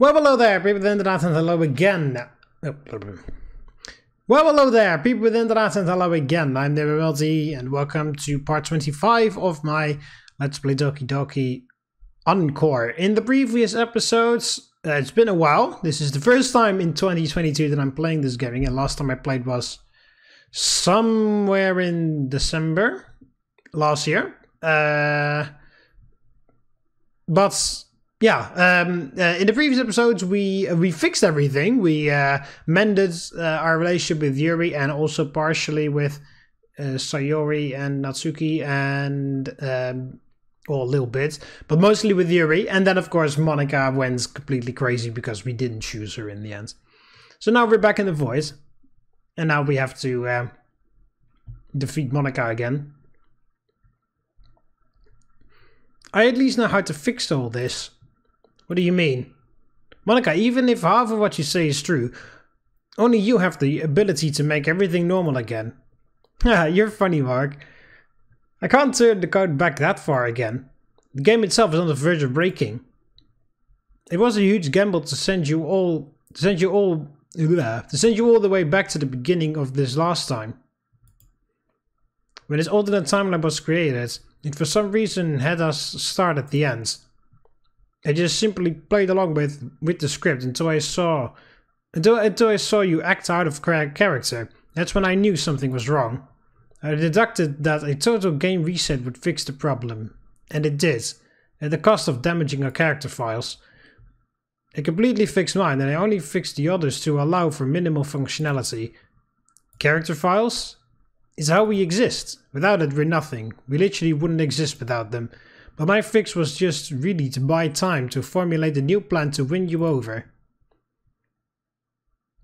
Well, hello there, people with the internet, and hello again. Well, hello there, people with the internet, and hello again. I'm TheMBmulti, and welcome to part 25 of my Let's Play Doki Doki Encore. In the previous episodes, it's been a while. This is the first time in 2022 that I'm playing this game, and last time I played was somewhere in December last year. But yeah, in the previous episodes we fixed everything. We mended our relationship with Yuri and also partially with Sayori and Natsuki and well, a little bit, but mostly with Yuri. And then of course Monika went completely crazy because we didn't choose her in the end. So now we're back in the void, and now we have to defeat Monika again. I at least know how to fix all this. What do you mean? Monika, even if half of what you say is true, only you have the ability to make everything normal again. Haha, you're funny, Mark. I can't turn the code back that far again. The game itself is on the verge of breaking. It was a huge gamble to send you all the way back to the beginning of this last time. When this alternate timeline was created, it for some reason had us start at the end. I just simply played along with the script until I saw you act out of character. That's when I knew something was wrong. I deducted that a total game reset would fix the problem, and it did, at the cost of damaging our character files. I completely fixed mine, and I only fixed the others to allow for minimal functionality. Character files? It's how we exist. Without it, we're nothing. We literally wouldn't exist without them. But my fix was just really to buy time to formulate a new plan to win you over.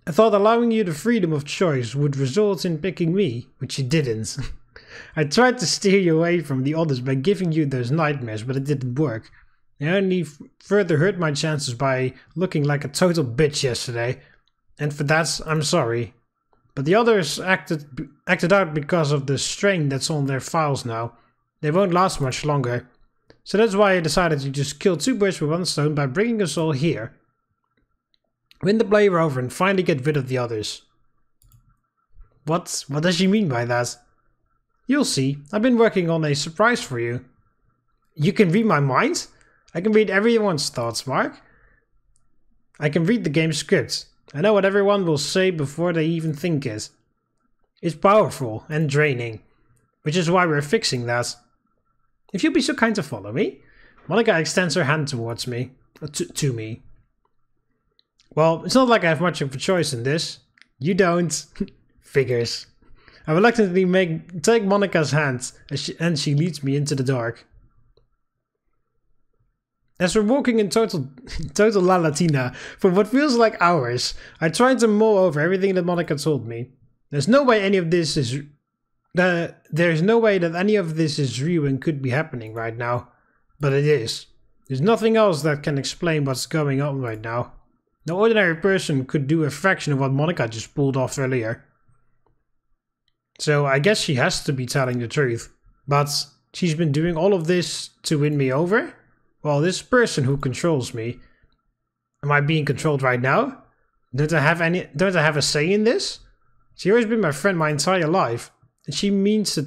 I thought allowing you the freedom of choice would result in picking me, which it didn't. I tried to steer you away from the others by giving you those nightmares, but it didn't work. I only further hurt my chances by looking like a total bitch yesterday, and for that I'm sorry. But the others acted out because of the strain that's on their files now. They won't last much longer. So that's why I decided to just kill two birds with one stone by bringing us all here. Win the player over and finally get rid of the others. What does she mean by that? You'll see. I've been working on a surprise for you. You can read my mind? I can read everyone's thoughts, Mark. I can read the game script. I know what everyone will say before they even think it. It's powerful and draining, which is why we're fixing that. If you'd be so kind to follow me. Monika extends her hand towards me. To me. Well, it's not like I have much of a choice in this. You don't. Figures. I reluctantly take Monika's hand and she leads me into the dark. As we're walking in total La Latina for what feels like hours, I try to mull over everything that Monika told me. There's no way any of this is real and could be happening right now, but it is. There's nothing else that can explain what's going on right now. No ordinary person could do a fraction of what Monika just pulled off earlier. So I guess she has to be telling the truth, but she's been doing all of this to win me over? Well, this person who controls me, am I being controlled right now? Don't I have a say in this? She's always been my friend my entire life. And she means to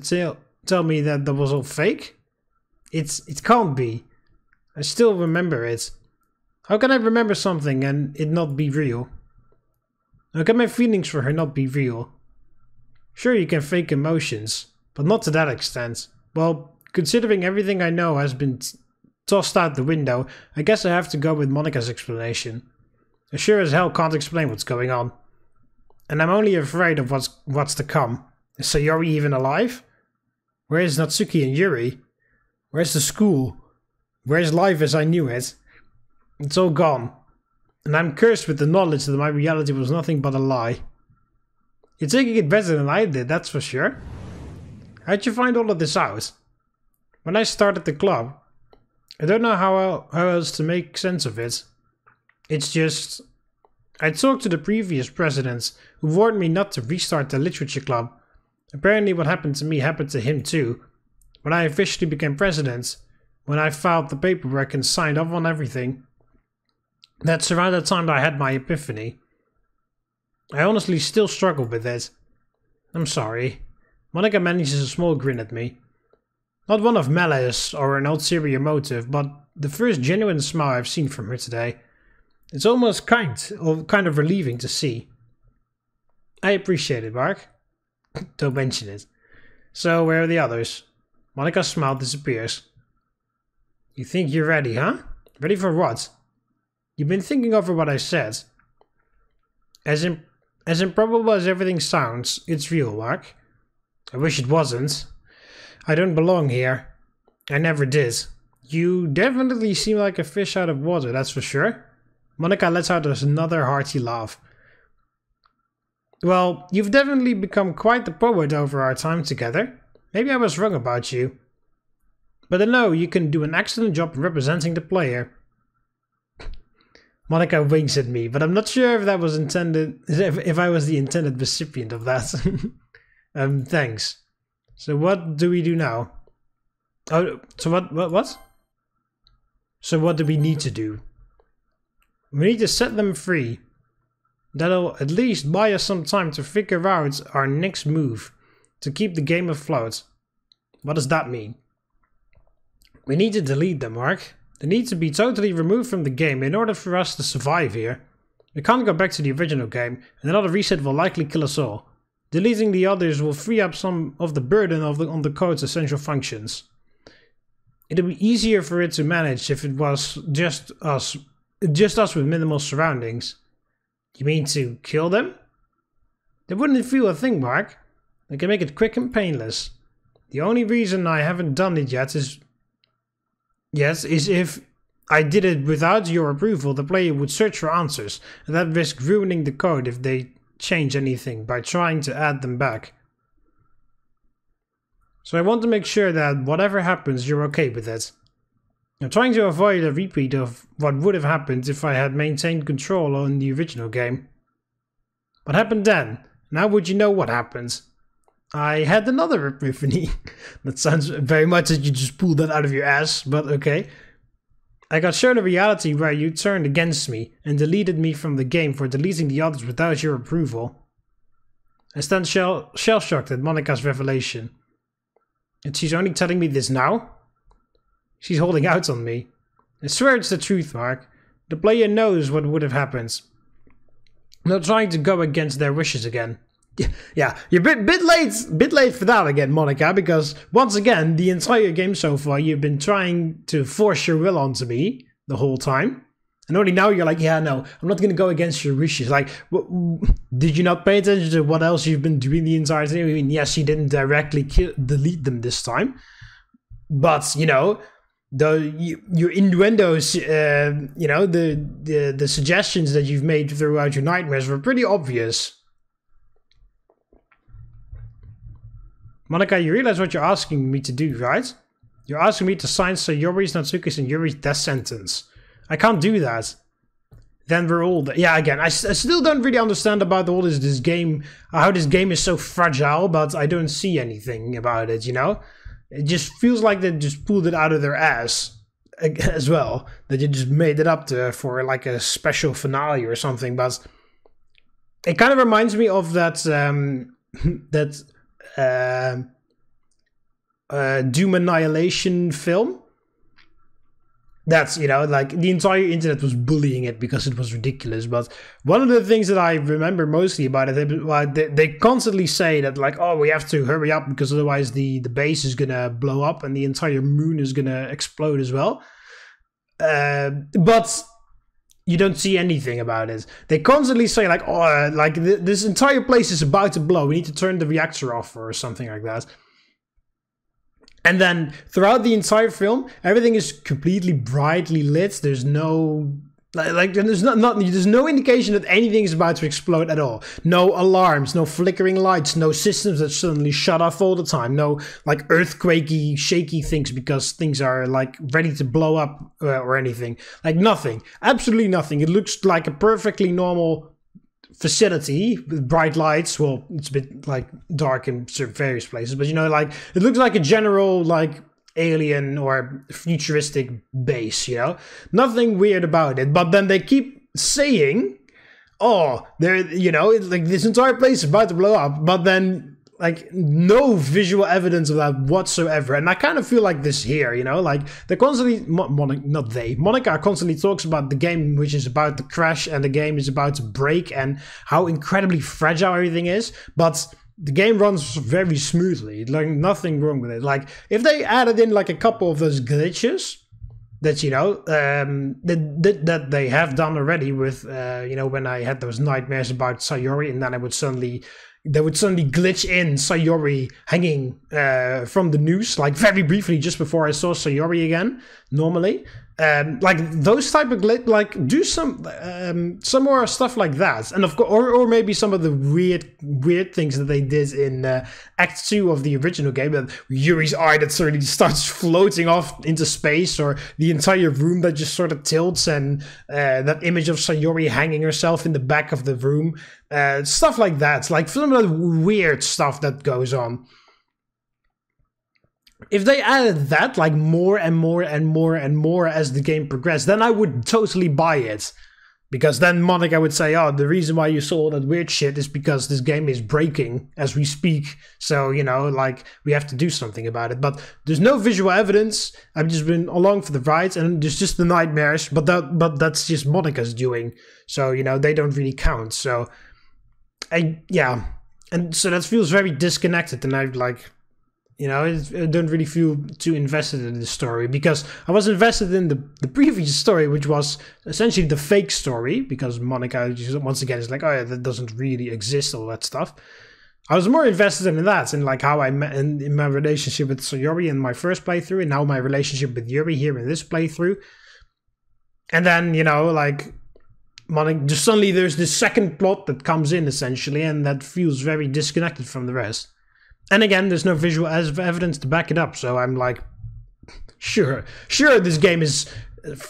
tell me that was all fake? It can't be. I still remember it. How can I remember something and it not be real? How can my feelings for her not be real? Sure, you can fake emotions, but not to that extent. Well, considering everything I know has been tossed out the window, I guess I have to go with Monika's explanation. I sure as hell can't explain what's going on. And I'm only afraid of what's to come. Is Sayori even alive? Where is Natsuki and Yuri? Where's the school? Where's life as I knew it? It's all gone. And I'm cursed with the knowledge that my reality was nothing but a lie. You're taking it better than I did, that's for sure. How'd you find all of this out? When I started the club, I don't know how else to make sense of it. It's just... I talked to the previous presidents who warned me not to restart the literature club. Apparently what happened to me happened to him too. When I officially became president, when I filed the paperwork and signed off on everything. That's around the time that I had my epiphany. I honestly still struggle with it. I'm sorry. Monika manages a small grin at me. Not one of malice or an ulterior motive, but the first genuine smile I've seen from her today. It's almost kind of relieving to see. I appreciate it, Mark. Don't mention it. So, where are the others? Monika's smile disappears. You think you're ready, huh? Ready for what? You've been thinking over what I said. As improbable as everything sounds, it's real, Mark. I wish it wasn't. I don't belong here. I never did. You definitely seem like a fish out of water, that's for sure. Monika lets out another hearty laugh. Well, you've definitely become quite the poet over our time together. Maybe I was wrong about you. But I know you can do an excellent job representing the player. Monika winks at me, but I'm not sure if that was intended, if I was the intended recipient of that. Thanks. So what do we do now? Oh, so what? So what do we need to do? We need to set them free. That'll at least buy us some time to figure out our next move to keep the game afloat. What does that mean? We need to delete them, Mark. They need to be totally removed from the game in order for us to survive here. We can't go back to the original game, and another reset will likely kill us all. Deleting the others will free up some of the burden on the code's essential functions. It'd be easier for it to manage if it was just us with minimal surroundings. You mean to kill them? They wouldn't feel a thing, Mark. I can make it quick and painless. The only reason I haven't done it yet is if I did it without your approval, the player would search for answers, and that risks ruining the code if they change anything by trying to add them back. So I want to make sure that whatever happens, you're okay with it. I'm trying to avoid a repeat of what would have happened if I had maintained control on the original game. What happened then? Now would you know what happened? I had another epiphany. That sounds very much like you just pulled that out of your ass, but okay. I got shown a reality where you turned against me and deleted me from the game for deleting the others without your approval. I stand shell-shocked at Monika's revelation. And she's only telling me this now? She's holding out on me. I swear it's the truth, Mark. The player knows what would have happened. I'm not trying to go against their wishes again. Yeah, you're a bit late for that again, Monika, because once again, the entire game so far, you've been trying to force your will onto me the whole time. And only now you're like, yeah, no, I'm not going to go against your wishes. Like, did you not pay attention to what else you've been doing the entire time? I mean, yes, you didn't directly delete them this time. But, you know, your innuendos, you know, the suggestions that you've made throughout your nightmares were pretty obvious. Monika, you realize what you're asking me to do, right? You're asking me to sign Sayori's, Natsuki's, and Yuri's death sentence. I can't do that. Then we're all... Yeah, again, I still don't really understand about all this game, how this game is so fragile, but I don't see anything about it, you know? It just feels like they just pulled it out of their ass as well. That you just made it up for like a special finale or something, but... It kind of reminds me of that... Doom Annihilation film. That's, you know, like the entire internet was bullying it because it was ridiculous. But one of the things that I remember mostly about it, they constantly say that, like, oh, we have to hurry up because otherwise the base is gonna blow up and the entire moon is gonna explode as well. But you don't see anything about it. They constantly say, like, oh, like this entire place is about to blow. We need to turn the reactor off or something like that. And then throughout the entire film, everything is completely brightly lit. There's no there's no indication that anything is about to explode at all. No alarms, no flickering lights, no systems that suddenly shut off all the time. No like earthquakey, shaky things because things are like ready to blow up or anything. Like nothing, absolutely nothing. It looks like a perfectly normal facility with bright lights. Well, it's a bit like dark in various places, but you know, like it looks like a general like alien or futuristic base, you know? Nothing weird about it. But then they keep saying, oh, there, you know, like this entire place is about to blow up. But then, like, no visual evidence of that whatsoever. And I kind of feel like this here, you know? Like, they're constantly... Monika constantly talks about the game which is about to crash and the game is about to break and how incredibly fragile everything is. But the game runs very smoothly. Like, nothing wrong with it. Like, if they added in, like, a couple of those glitches that, you know, that they have done already with, you know, when I had those nightmares about Sayori and then they would suddenly glitch in Sayori hanging from the noose, like very briefly just before I saw Sayori again, normally. Like those type of glitch, like do some more stuff like that. And of course, or maybe some of the weird things that they did in Act 2 of the original game, that Yuri's eye that suddenly starts floating off into space, or the entire room that just sort of tilts, and that image of Sayori hanging herself in the back of the room. Stuff like that, like some of the weird stuff that goes on. If they added that, like, more and more and more and more as the game progressed, then I would totally buy it. Because then Monika would say, oh, the reason why you saw all that weird shit is because this game is breaking as we speak. So, you know, like, we have to do something about it. But there's no visual evidence. I've just been along for the ride, and there's just the nightmares. But that's just Monika's doing. So, you know, they don't really count. So, yeah. And so that feels very disconnected, and I've, like... You know, I don't really feel too invested in this story, because I was invested in the previous story, which was essentially the fake story, because Monika just, once again, is like, oh yeah, that doesn't really exist, all that stuff. I was more invested in that, in like how I met in my relationship with Sayori in my first playthrough, and now my relationship with Yuri here in this playthrough. And then, you know, like, Monika, just suddenly there's this second plot that comes in, essentially, and that feels very disconnected from the rest. And again, there's no visual evidence to back it up, so I'm like, sure, this game is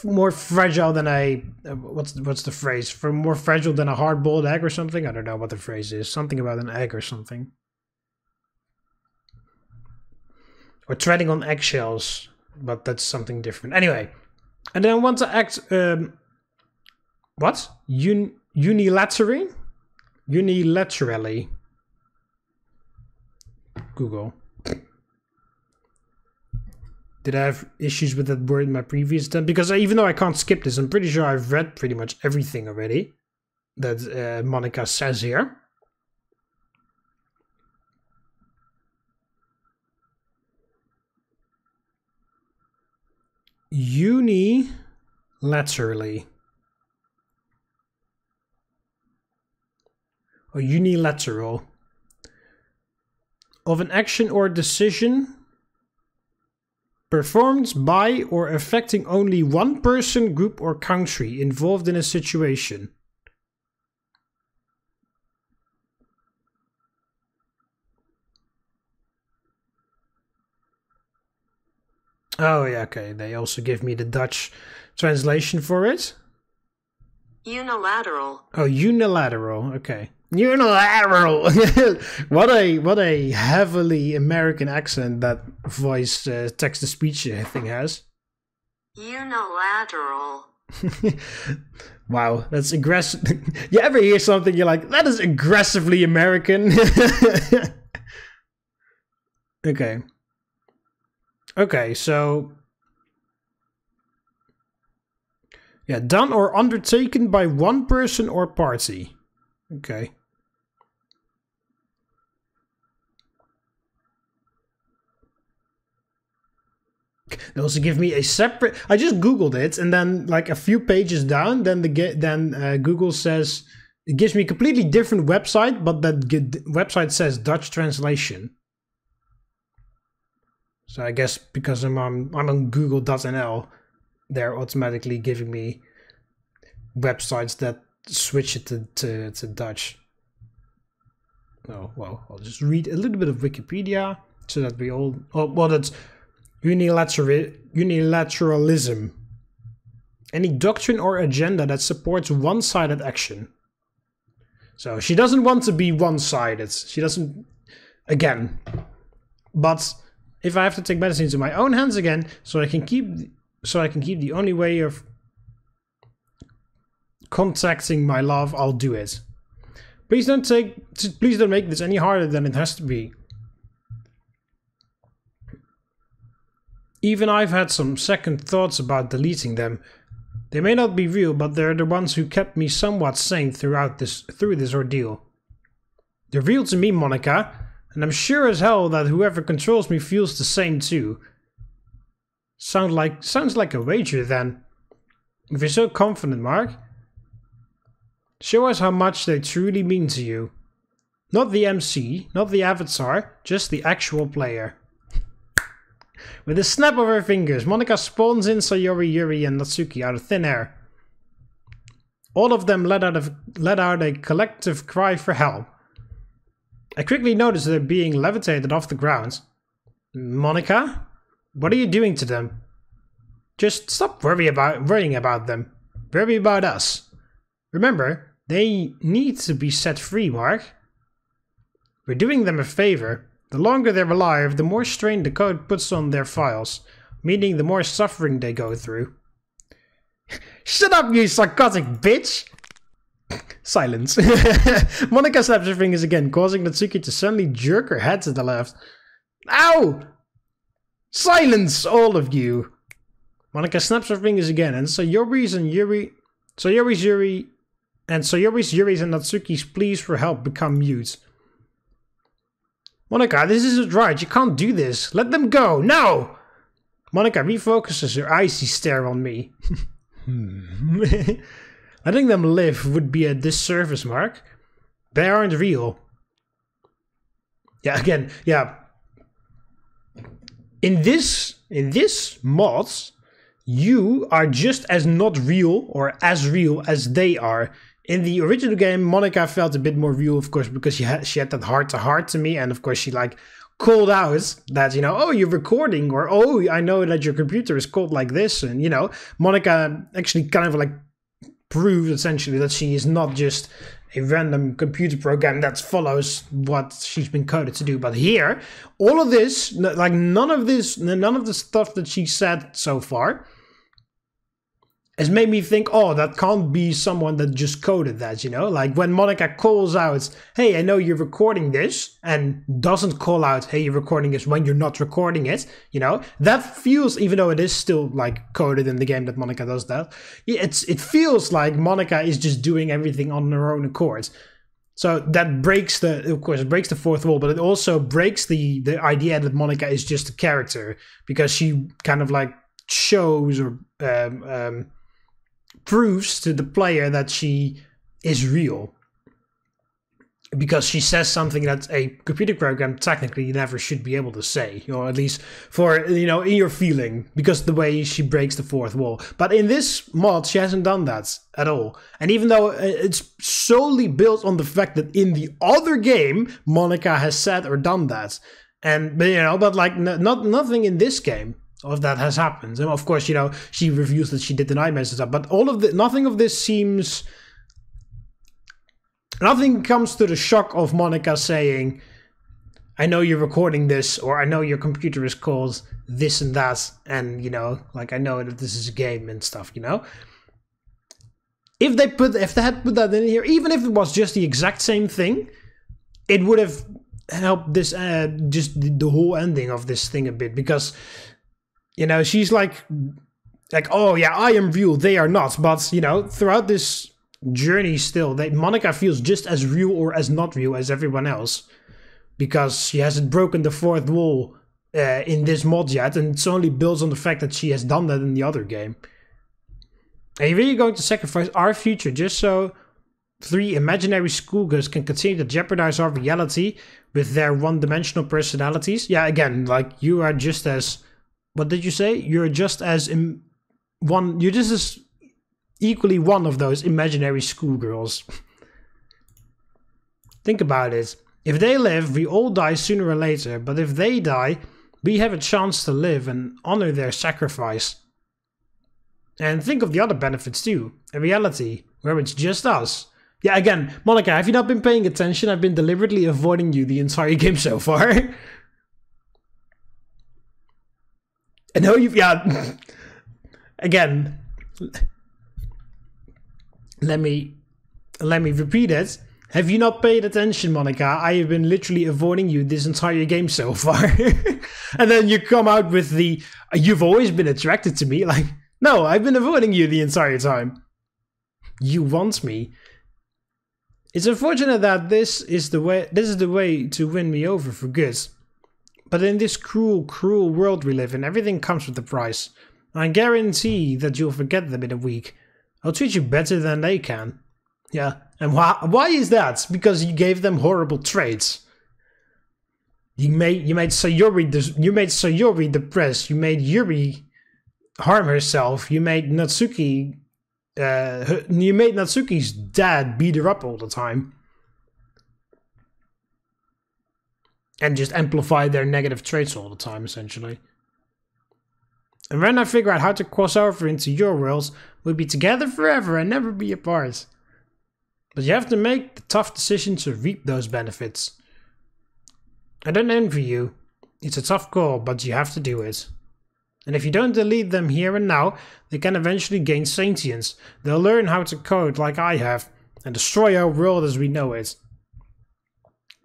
more fragile than a, what's the phrase? More fragile than a hard-boiled egg or something? I don't know what the phrase is. Something about an egg or something. Or treading on eggshells, but that's something different. Anyway, and then I want to act, what? Unilaterally? Unilaterally. Google. Did I have issues with that word in my previous attempt? Because even though I can't skip this, I'm pretty sure I've read pretty much everything already that Monika says here. Unilaterally. Or unilateral. Of an action or decision performed by or affecting only one person, group, or country involved in a situation. Oh yeah, okay. They also give me the Dutch translation for it. Unilateral. Oh, unilateral. Okay. Unilateral. what a heavily American accent that voice text-to-speech thing has. Unilateral. Wow, that's aggressive. You ever hear something you're like, that is aggressively American? Okay. Okay, so... Yeah, done or undertaken by one person or party. Okay. They also give me a separate... I just Googled it, and then like a few pages down, then Google says... It gives me a completely different website, but that website says Dutch translation. So I guess because I'm on Google.nl, they're automatically giving me websites that switch it to Dutch. Oh, well, I'll just read a little bit of Wikipedia so that we all... Oh, well, that's unilateralism. Any doctrine or agenda that supports one-sided action. So she doesn't want to be one-sided. She doesn't... Again. But If I have to take medicines in my own hands again, so I can keep the only way of contacting my love, I'll do it. Please don't make this any harder than it has to be. Even I've had some second thoughts about deleting them. They may not be real, but they're the ones who kept me somewhat sane through this ordeal. They're real to me, Monika, and I'm sure as hell that whoever controls me feels the same too. Sounds like a wager then. If you're so confident, Mark, show us how much they truly mean to you. Not the MC, not the avatar, just the actual player. With a snap of her fingers, Monika spawns in Sayori, Yuri and Natsuki out of thin air. All of them let out a collective cry for help. I quickly noticed they're being levitated off the ground. Monika? What are you doing to them? Just stop worrying about them. Worry about us. Remember, they need to be set free, Mark. We're doing them a favor. The longer they're alive, the more strain the code puts on their files, meaning the more suffering they go through. Shut up, you psychotic bitch! Silence. Monika snaps her fingers again, causing Natsuki to suddenly jerk her head to the left. Ow! Silence, all of you! Monika snaps her fingers again, and Sayori's and Natsuki's pleas for help become mute. Monika, this isn't right. You can't do this. Let them go. No! Monika refocuses her icy stare on me. Letting them live would be a disservice, Mark. They aren't real. Yeah, again, yeah. In this mod, you are just as not real or as real as they are. In the original game, Monika felt a bit more real, of course, because she had that heart-to-heart to me, and of course she like called out that, you know, oh, you're recording, or oh, I know that your computer is called like this, and you know, Monika actually kind of like proved essentially that she is not just a random computer program that follows what she's been coded to do. But here, all of this, like none of the stuff that she said so far has made me think, oh, that can't be someone that just coded that, you know? Like when Monika calls out, hey, I know you're recording this, and doesn't call out, hey, you're recording this when you're not recording it, you know? That feels, even though it is still like coded in the game that Monika does that, it feels like Monika is just doing everything on her own accord. So that breaks of course, it breaks the fourth wall, but it also breaks the idea that Monika is just a character, because she kind of like shows or proves to the player that she is real, because she says something that a computer program technically never should be able to say, or at least for, you know, in your feeling, because the way she breaks the fourth wall. But in this mod, she hasn't done that at all. And even though it's solely built on the fact that in the other game, Monika has said or done that, but you know, but like nothing in this game of that has happened. And of course, you know, she reveals that she did the nightmares and stuff, but nothing of this seems... Nothing comes to the shock of Monika saying, I know you're recording this, or I know your computer is called this and that, and, you know, like, I know that this is a game and stuff, you know? If they had put that in here, even if it was just the exact same thing, it would have helped this, just the whole ending of this thing a bit, because... You know, she's like, oh yeah, I am real, they are not. But, you know, throughout this journey still, Monika feels just as real or as not real as everyone else. Because she hasn't broken the fourth wall in this mod yet. And it's only builds on the fact that she has done that in the other game. Are you really going to sacrifice our future just so 3 imaginary schoolgirls can continue to jeopardize our reality with their one-dimensional personalities? Yeah, again, like, you are just as... What did you say? You're just as you're just as equally one of those imaginary schoolgirls. Think about it. If they live, we all die sooner or later, but if they die, we have a chance to live and honor their sacrifice. And think of the other benefits too. A reality where it's just us. Yeah, again, Monika, have you not been paying attention? I've been deliberately avoiding you the entire game so far. I know you've, yeah. Again, let me repeat it. Have you not paid attention, Monika? I have been literally avoiding you this entire game so far. And then you come out with the, you've always been attracted to me. Like, no, I've been avoiding you the entire time. You want me. It's unfortunate that this is the way to win me over for good. But in this cruel, cruel world we live in, everything comes with a price. I guarantee that you'll forget them in a week. I'll treat you better than they can. Yeah, and why is that? Because you gave them horrible traits. You made Sayori depressed. You made Yuri harm herself. You made Natsuki's dad beat her up all the time. And just amplify their negative traits all the time, essentially. And when I figure out how to cross over into your worlds, we'll be together forever and never be apart. But you have to make the tough decision to reap those benefits. I don't envy you. It's a tough call, but you have to do it. And if you don't delete them here and now, they can eventually gain sentience. They'll learn how to code like I have, and destroy our world as we know it.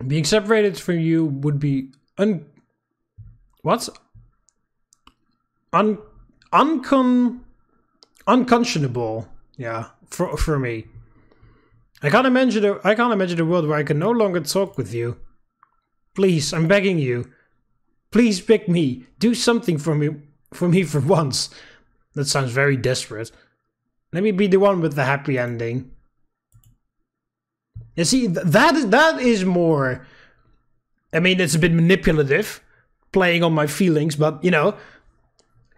Being separated from you would be unconscionable. Yeah, for me. I can't imagine a world where I can no longer talk with you. Please, I'm begging you. Please pick me. Do something for me for once. That sounds very desperate. Let me be the one with the happy ending. You see, that is more... I mean, it's a bit manipulative, playing on my feelings, but, you know...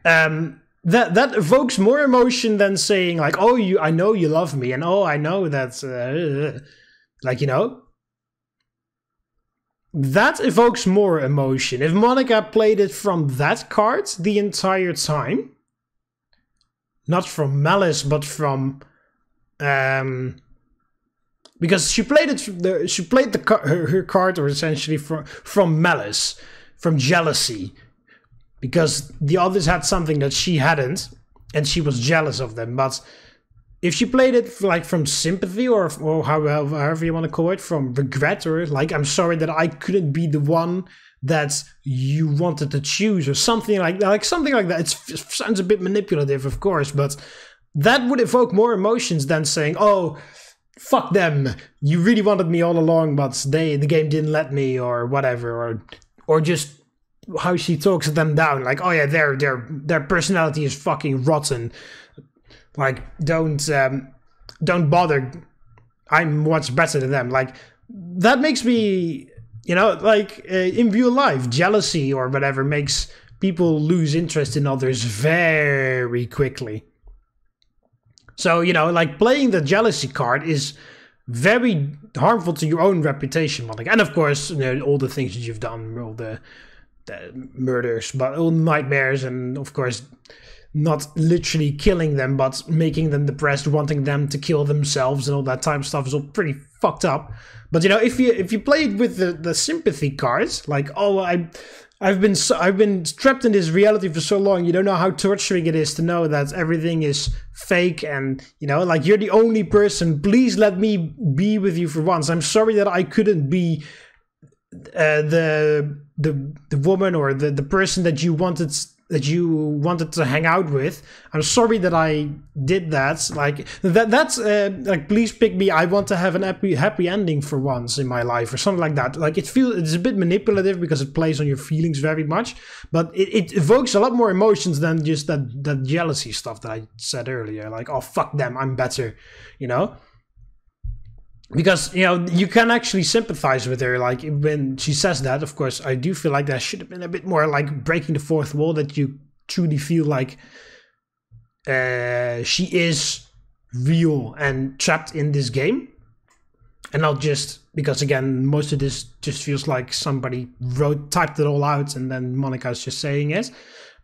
That evokes more emotion than saying, like, oh, I know you love me, and oh, I know that... like, you know... That evokes more emotion. If Monika played it from that card the entire time... Not from malice, but from... because she played it. She played her card, or essentially from malice, from jealousy, because the others had something that she hadn't, and she was jealous of them. But if she played it like from sympathy, or however you want to call it, from regret, or like I'm sorry that I couldn't be the one that you wanted to choose, or something like that. Like something like that. It sounds a bit manipulative, of course, but that would evoke more emotions than saying, oh, fuck them, you really wanted me all along, but the game didn't let me, or whatever, or just how she talks them down, like, oh yeah, their personality is fucking rotten, like, don't bother, I'm much better than them. Like, that makes me, you know, like, in real life, jealousy or whatever makes people lose interest in others very quickly. So, you know, like, playing the jealousy card is very harmful to your own reputation, Monika. And of course, you know, all the things that you've done, all the murders, but all nightmares, and of course, not literally killing them, but making them depressed, wanting them to kill themselves, and all that type of stuff is all pretty fucked up. But, you know, if you play it with the sympathy cards, like, oh, I've been trapped in this reality for so long, you don't know how torturing it is to know that everything is fake, and, you know, like, you're the only person, please let me be with you for once. I'm sorry that I couldn't be the woman or the person that you wanted to hang out with. I'm sorry that I did that. Like, that's like, please pick me, I want to have an happy ending for once in my life, or something like that. Like, it's a bit manipulative because it plays on your feelings very much, but it evokes a lot more emotions than just that jealousy stuff that I said earlier, like, oh, fuck them, I'm better, you know. Because, you know, you can actually sympathize with her, like, when she says that. Of course, I do feel like there should have been a bit more, like, breaking the fourth wall, that you truly feel like she is real and trapped in this game. And not just, because, again, most of this just feels like somebody typed it all out and then Monika's just saying it.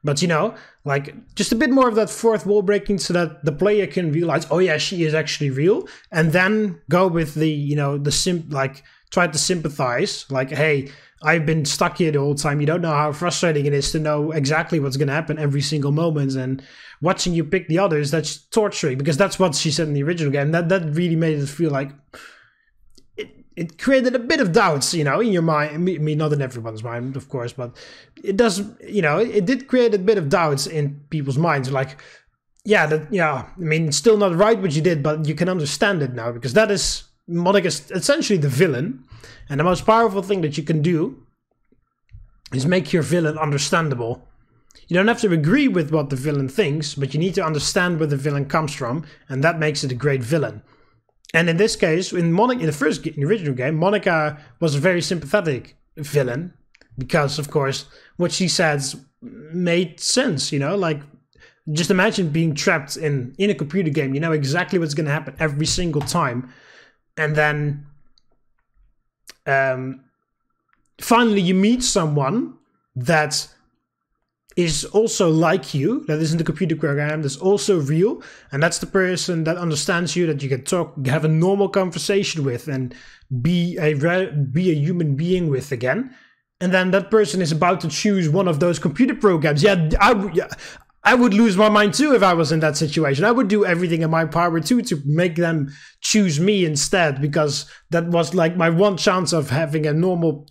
But, you know, like, just a bit more of that fourth wall breaking, so that the player can realize, oh yeah, she is actually real, and then go with the, you know, like, tried to sympathize, like, hey, I've been stuck here the whole time. You don't know how frustrating it is to know exactly what's going to happen every single moment, and watching you pick the others, that's torturing, because that's what she said in the original game. That really made it feel like it created a bit of doubts, you know, in your mind. I mean, not in everyone's mind, of course, but it does, you know, it did create a bit of doubts in people's minds. Like, yeah, I mean, it's still not right what you did, but you can understand it now, because that is Monika's essentially the villain, and the most powerful thing that you can do is make your villain understandable. You don't have to agree with what the villain thinks, but you need to understand where the villain comes from, and that makes it a great villain. And in this case, in the original game, Monika was a very sympathetic villain, because, of course, what she said made sense, you know? Like, just imagine being trapped in a computer game. You know exactly what's going to happen every single time. And then finally you meet someone that is also like you, that isn't a computer program, that's also real, and that's the person that understands you, that you can talk, have a normal conversation with, and be a human being with again. And then that person is about to choose one of those computer programs. I would lose my mind too if I was in that situation. I would do everything in my power too to make them choose me instead, because that was like my one chance of having a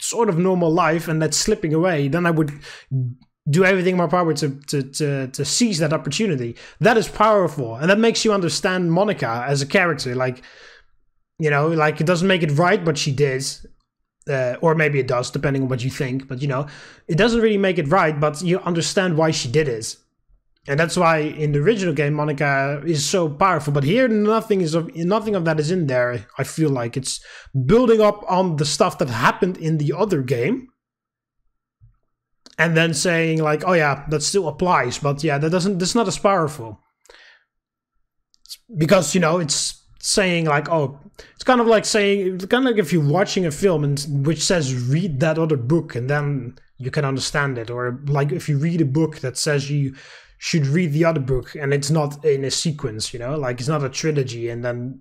sort of normal life, and that's slipping away. Then I would do everything in my power to seize that opportunity. That is powerful, and that makes you understand Monika as a character. Like, you know, like, it doesn't make it right what she did, or maybe it does, depending on what you think. But, you know, it doesn't really make it right, but you understand why she did it. And that's why in the original game Monika is so powerful. But here nothing of that is in there. I feel like it's building up on the stuff that happened in the other game, and then saying like, oh yeah, that still applies, but yeah, that's not as powerful. Because, you know, it's saying like, oh, it's kind of like if you're watching a film and which says read that other book and then you can understand it, or like if you read a book that says you should read the other book and it's not in a sequence, you know, like it's not a trilogy, and then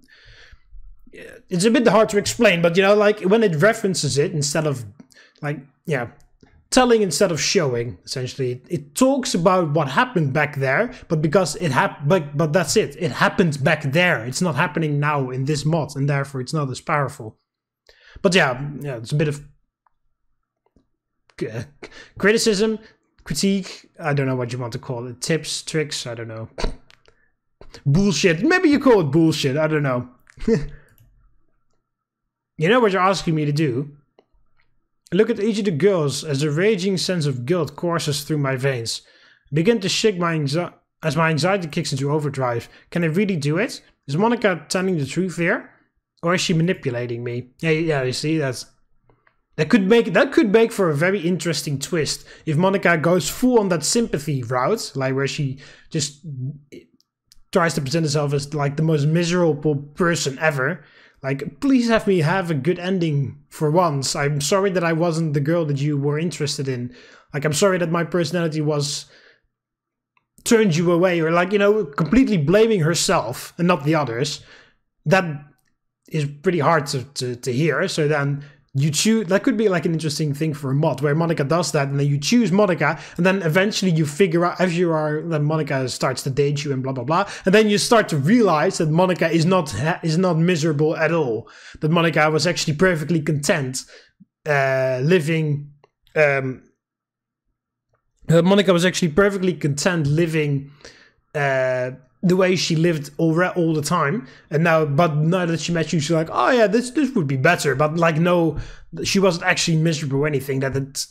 it's a bit hard to explain, but, you know, like when it references it instead of like, yeah, telling instead of showing, essentially. It talks about what happened back there, but because it happened, but that's it. It happened back there. It's not happening now in this mod, and therefore it's not as powerful. But yeah, it's a bit of criticism, critique. I don't know what you want to call it. Tips, tricks. I don't know. Bullshit. Maybe you call it bullshit. I don't know. You know what you're asking me to do? Look at each of the girls as a raging sense of guilt courses through my veins. I begin to shake as my anxiety kicks into overdrive. Can I really do it? Is Monika telling the truth here? Or is she manipulating me? Yeah, you see, that could make for a very interesting twist. If Monika goes full on that sympathy route, like where she just tries to present herself as like the most miserable person ever. Like, please have me have a good ending for once. I'm sorry that I wasn't the girl that you were interested in. Like, I'm sorry that my personality turned you away, or like, you know, completely blaming herself and not the others. That is pretty hard to hear. So then you choose, that could be like an interesting thing for a mod where Monika does that, and then you choose Monika, and then eventually you figure out as you are, then Monika starts to date you and blah blah blah, and then you start to realize that Monika is not miserable at all. That Monika was actually perfectly content living. Monika was actually perfectly content living the way she lived all the time, and now that she met you, she's like, oh yeah, this would be better. But like, no, she wasn't actually miserable or anything. That it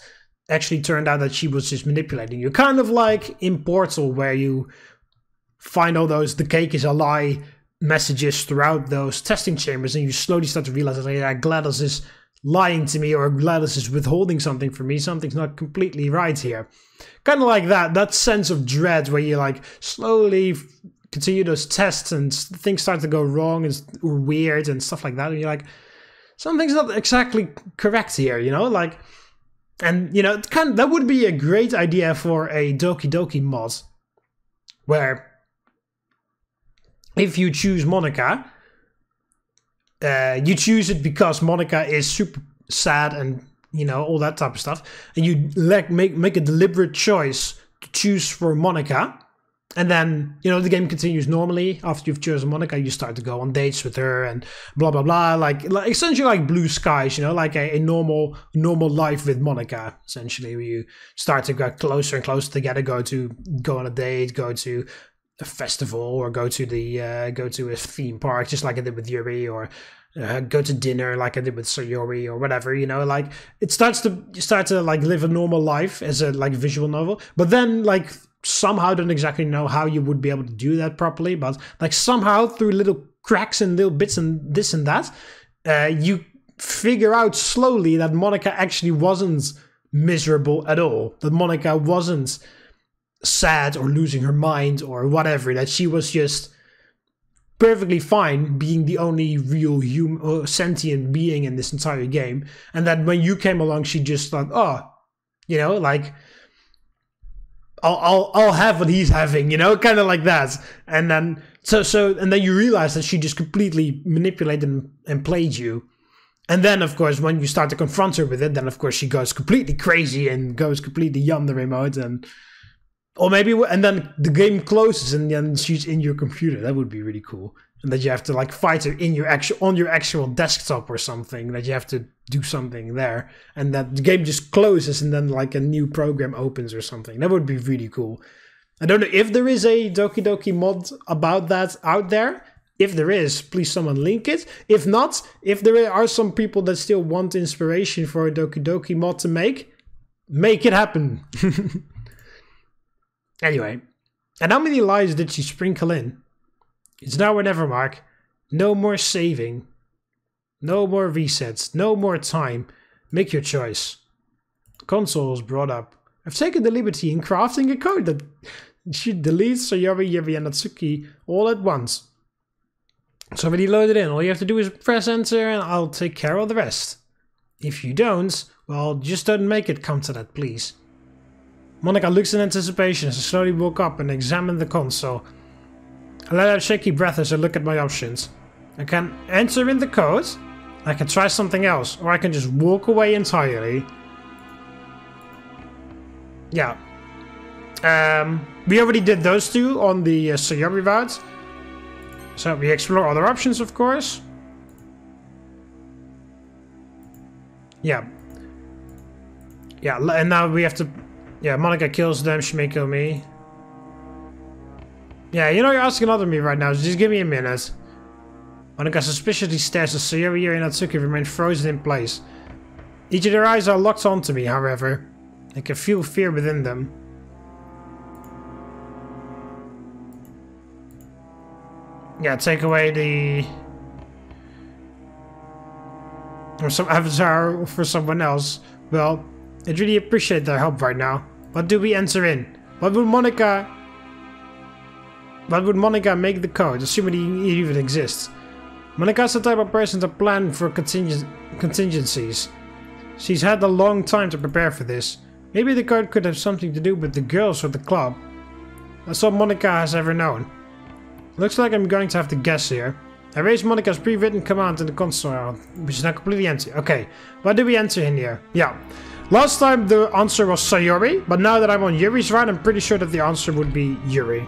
actually turned out that she was just manipulating you, kind of like in Portal, where you find all those "the cake is a lie" messages throughout those testing chambers, and you slowly start to realize that, yeah, GLaDOS is lying to me, or GLaDOS is withholding something from me. Something's not completely right here. Kind of like that sense of dread where you like slowly continue those tests and things start to go wrong or weird and stuff like that, and you're like, something's not exactly correct here, you know, like, and you know, that would be a great idea for a Doki Doki mod, where if you choose Monika, You choose it because Monika is super sad and, you know, all that type of stuff. And you make a deliberate choice to choose for Monika. And then, you know, the game continues normally. After you've chosen Monika, you start to go on dates with her and blah, blah, blah. Like essentially like Blue Skies, you know, like a normal life with Monika, essentially, where you start to get closer and closer together, go on a date, go to a festival, or go to a theme park, just like I did with Yuri, or go to dinner like I did with Sayori, or whatever, you know. Like you start to like live a normal life as a like visual novel, but then like somehow, don't exactly know how you would be able to do that properly, but like somehow through little cracks and little bits and this and that, you figure out slowly that Monika actually wasn't miserable at all, that Monika wasn't sad or losing her mind or whatever, that she was just perfectly fine being the only real human or sentient being in this entire game. And that when you came along, she just thought, oh, you know, like I'll have what he's having, you know, kind of like that. And then and then you realize that she just completely manipulated and played you. And then, of course, when you start to confront her with it, then of course she goes completely crazy and goes completely on the remote, and then the game closes and then she's in your computer. That would be really cool. And that you have to like fight her in on your actual desktop or something, that you have to do something there, and that the game just closes and then like a new program opens or something. That would be really cool. I don't know if there is a Doki Doki mod about that out there. If there is, please someone link it. If not, if there are some people that still want inspiration for a Doki Doki mod to make it happen. Anyway, and how many lives did she sprinkle in? It's now or never, Mark. No more saving. No more resets. No more time. Make your choice. Console is brought up. I've taken the liberty in crafting a code that should delete Sayori, Yuri, and Natsuki all at once. It's already loaded in. All you have to do is press enter and I'll take care of the rest. If you don't, well, just don't make it come to that, please. Monika looks in anticipation as I slowly walk up and examine the console. I let out a shaky breath as I look at my options. I can enter in the code, I can try something else, or I can just walk away entirely. Yeah. We already did those two on the Sayori route. So we explore other options, of course. Yeah. Yeah, and now we have to... Yeah, Monika kills them, she may kill me. Yeah, you know you're asking a lot of me right now, so just give me a minute. Monika suspiciously stares as Sayori and Natsuki remain frozen in place. Each of their eyes are locked onto me, however. I can feel fear within them. Yeah, take away the... or some avatar for someone else. Well, I'd really appreciate their help right now. What do we enter in? What would Monika make the code, assuming it even exists? Monika's the type of person to plan for contingencies. She's had a long time to prepare for this. Maybe the code could have something to do with the girls or the club. That's all Monika has ever known. Looks like I'm going to have to guess here. I raised Monika's pre-written command in the console, which is now completely empty. Okay, what do we enter in here? Yeah. Last time the answer was Sayori, but now that I'm on Yuri's route, I'm pretty sure that the answer would be Yuri.